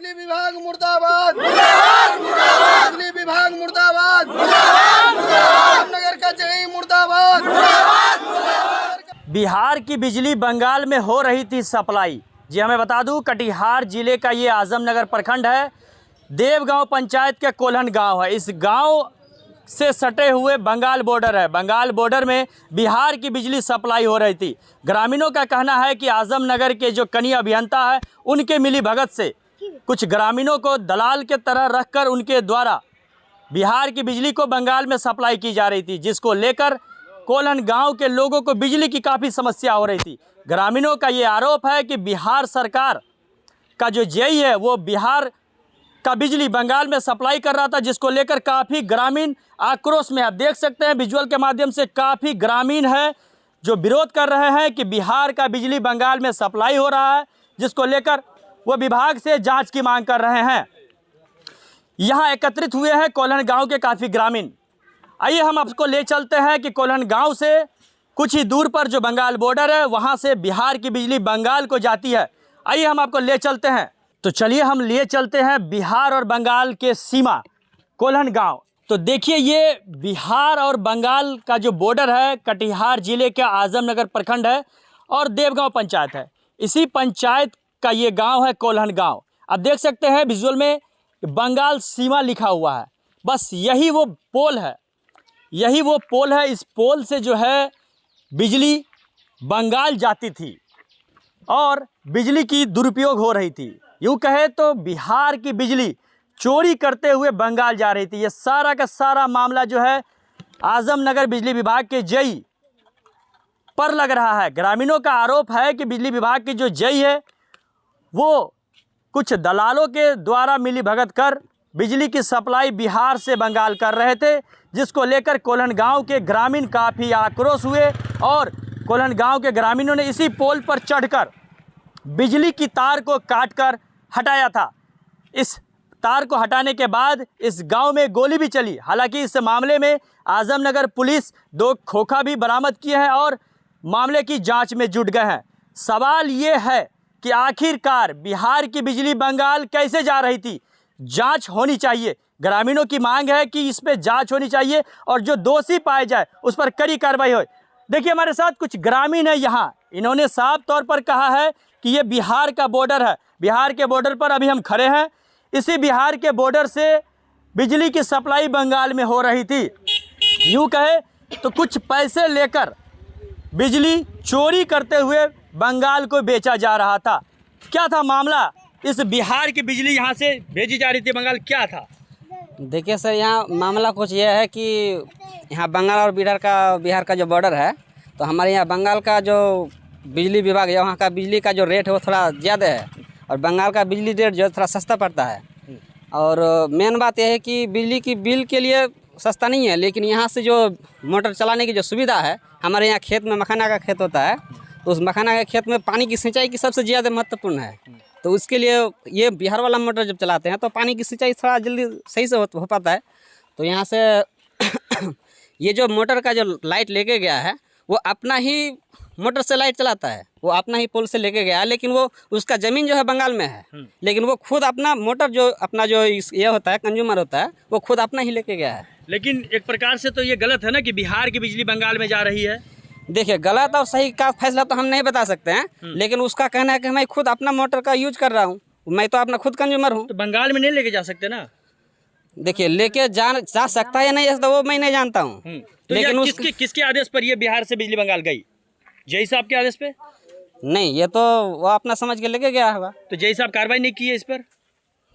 बिजली विभाग मुर्दाबाद, बिजली विभाग मुर्दाबाद, जामनगर का जय मुर्दाबाद। बिहार की बिजली बंगाल में हो रही थी सप्लाई। जी हमें बता दूं, कटिहार जिले का ये आजमनगर प्रखंड है। देवगांव पंचायत के कोल्हन गांव है। इस गांव से सटे हुए बंगाल बॉर्डर है। बंगाल बॉर्डर में बिहार की बिजली सप्लाई हो रही थी। ग्रामीणों का कहना है कि आजमनगर के जो कनीय अभियंता है उनके मिली भगत से कुछ ग्रामीणों को दलाल के तरह रखकर उनके द्वारा बिहार की बिजली को बंगाल में सप्लाई की जा रही थी, जिसको लेकर कोल्हन गांव के लोगों को बिजली की काफ़ी समस्या हो रही थी। ग्रामीणों का ये आरोप है कि बिहार सरकार का जो जेई है वो बिहार का बिजली बंगाल में सप्लाई कर रहा था, जिसको लेकर काफ़ी ग्रामीण आक्रोश में। आप देख सकते हैं विजुअल के माध्यम से काफ़ी ग्रामीण है जो विरोध कर रहे हैं कि बिहार का बिजली बंगाल में सप्लाई हो रहा है, जिसको लेकर वो विभाग से जांच की मांग कर रहे हैं। यहाँ एकत्रित हुए हैं कोल्हन गांव के काफ़ी ग्रामीण। आइए हम आपको ले चलते हैं कि कोल्हन गांव से कुछ ही दूर पर जो बंगाल बॉर्डर है वहाँ से बिहार की बिजली बंगाल को जाती है। आइए हम आपको ले चलते हैं। तो चलिए हम लिए चलते हैं बिहार और बंगाल के सीमा कोल्हन गांव। तो देखिए ये बिहार और बंगाल का जो बॉर्डर है कटिहार जिले के आजमनगर प्रखंड है और देवगांव पंचायत है। इसी पंचायत का ये गांव है कोल्हन गांव। आप देख सकते हैं विजुअल में बंगाल सीमा लिखा हुआ है। बस यही वो पोल है, यही वो पोल है। इस पोल से जो है बिजली बंगाल जाती थी और बिजली की दुरुपयोग हो रही थी। यूँ कहे तो बिहार की बिजली चोरी करते हुए बंगाल जा रही थी। ये सारा का सारा मामला जो है आजमनगर बिजली विभाग के जेई पर लग रहा है। ग्रामीणों का आरोप है कि बिजली विभाग की जो जेई है वो कुछ दलालों के द्वारा मिली भगत कर बिजली की सप्लाई बिहार से बंगाल कर रहे थे, जिसको लेकर कोल्हन गांव के ग्रामीण काफ़ी आक्रोश हुए और कोल्हन गांव के ग्रामीणों ने इसी पोल पर चढ़कर बिजली की तार को काटकर हटाया था। इस तार को हटाने के बाद इस गांव में गोली भी चली। हालांकि इस मामले में आजमनगर पुलिस 2 खोखा भी बरामद किए हैं और मामले की जांच में जुट गए हैं। सवाल ये है कि आखिरकार बिहार की बिजली बंगाल कैसे जा रही थी, जांच होनी चाहिए। ग्रामीणों की मांग है कि इस पर जांच होनी चाहिए और जो दोषी पाए जाए उस पर कड़ी कार्रवाई हो। देखिए हमारे साथ कुछ ग्रामीण है यहाँ, इन्होंने साफ तौर पर कहा है कि ये बिहार का बॉर्डर है। बिहार के बॉर्डर पर अभी हम खड़े हैं। इसी बिहार के बॉर्डर से बिजली की सप्लाई बंगाल में हो रही थी। यूँ कहे तो कुछ पैसे लेकर बिजली चोरी करते हुए बंगाल को बेचा जा रहा था। क्या था मामला? इस बिहार की बिजली यहाँ से भेजी जा रही थी बंगाल, क्या था? देखिए सर, यहाँ मामला कुछ ये है कि यहाँ बंगाल और बिहार का जो बॉर्डर है, तो हमारे यहाँ बंगाल का जो बिजली विभाग है वहाँ का बिजली का जो रेट है वो थोड़ा ज़्यादा है और बंगाल का बिजली रेट जो है थोड़ा सस्ता पड़ता है। और मेन बात यह है कि बिजली की बिल के लिए सस्ता नहीं है, लेकिन यहाँ से जो मोटर चलाने की जो सुविधा है, हमारे यहाँ खेत में मखाना का खेत होता है, तो उस मखाना के खेत में पानी की सिंचाई की सबसे ज़्यादा महत्वपूर्ण है। तो उसके लिए ये बिहार वाला मोटर जब चलाते हैं तो पानी की सिंचाई थोड़ा जल्दी सही से हो पाता है। तो यहाँ से ये जो मोटर का जो लाइट लेके गया है वो अपना ही मोटर से लाइट चलाता है, वो अपना ही पोल से लेके गया है, लेकिन वो उसका ज़मीन जो है बंगाल में है, लेकिन वो खुद अपना मोटर जो अपना जो ये होता है कंज्यूमर होता है वो खुद अपना ही लेके गया है। लेकिन एक प्रकार से तो ये गलत है ना कि बिहार की बिजली बंगाल में जा रही है। देखिए गलत और सही का फैसला तो हम नहीं बता सकते हैं, लेकिन उसका कहना है कि मैं खुद अपना मोटर का यूज कर रहा हूँ, मैं तो अपना खुद कंज्यूमर हूँ। तो बंगाल में नहीं लेके जा सकते ना? देखिए लेके जा सकता है या नहीं तो वो मैं नहीं जानता हूँ। तो लेकिन किसके आदेश पर ये बिहार से बिजली बंगाल गई? जेई साहब के आदेश पे? नहीं, ये तो वो अपना समझ के लेके गया होगा। तो जेई साहब कार्रवाई नहीं की है इस पर?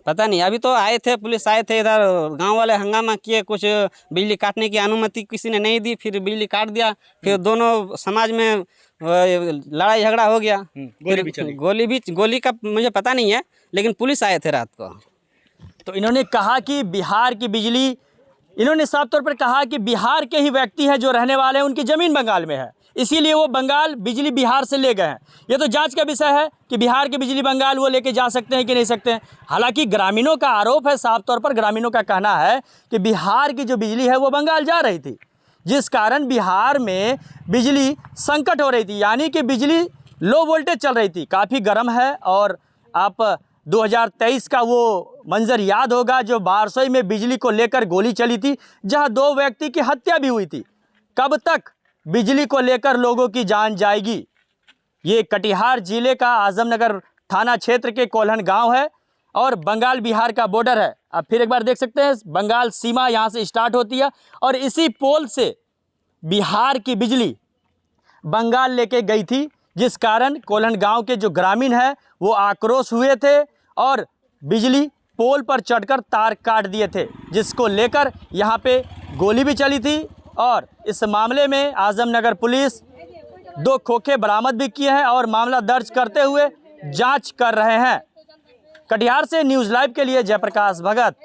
पता नहीं, अभी तो आए थे, पुलिस आए थे इधर, गांव वाले हंगामा किए, कुछ बिजली काटने की अनुमति किसी ने नहीं दी, फिर बिजली काट दिया, फिर दोनों समाज में लड़ाई झगड़ा हो गया, गोली का मुझे पता नहीं है, लेकिन पुलिस आए थे रात को। तो इन्होंने कहा कि बिहार की बिजली, इन्होंने साफ तौर पर कहा कि बिहार के ही व्यक्ति हैं जो रहने वाले हैं, उनकी ज़मीन बंगाल में है, इसीलिए वो बंगाल बिजली बिहार से ले गए हैं। ये तो जांच का विषय है कि बिहार की बिजली बंगाल वो लेके जा सकते हैं कि नहीं सकते हैं। हालांकि ग्रामीणों का आरोप है, साफ तौर पर ग्रामीणों का कहना है कि बिहार की जो बिजली है वो बंगाल जा रही थी, जिस कारण बिहार में बिजली संकट हो रही थी, यानी कि बिजली लो वोल्टेज चल रही थी। काफ़ी गर्म है और आप 2023 का वो मंजर याद होगा जो बारसोई में बिजली को लेकर गोली चली थी, जहां 2 व्यक्ति की हत्या भी हुई थी। कब तक बिजली को लेकर लोगों की जान जाएगी? ये कटिहार जिले का आजमनगर थाना क्षेत्र के कोल्हन गांव है और बंगाल बिहार का बॉर्डर है। आप फिर एक बार देख सकते हैं, बंगाल सीमा यहाँ से स्टार्ट होती है और इसी पोल से बिहार की बिजली बंगाल लेके गई थी, जिस कारण कोल्हन गांव के जो ग्रामीण हैं वो आक्रोश हुए थे और बिजली पोल पर चढ़कर तार काट दिए थे, जिसको लेकर यहाँ पे गोली भी चली थी। और इस मामले में आजमनगर पुलिस 2 खोखे बरामद भी किए हैं और मामला दर्ज करते हुए जांच कर रहे हैं। कटिहार से न्यूज़ लाइव के लिए जयप्रकाश भगत।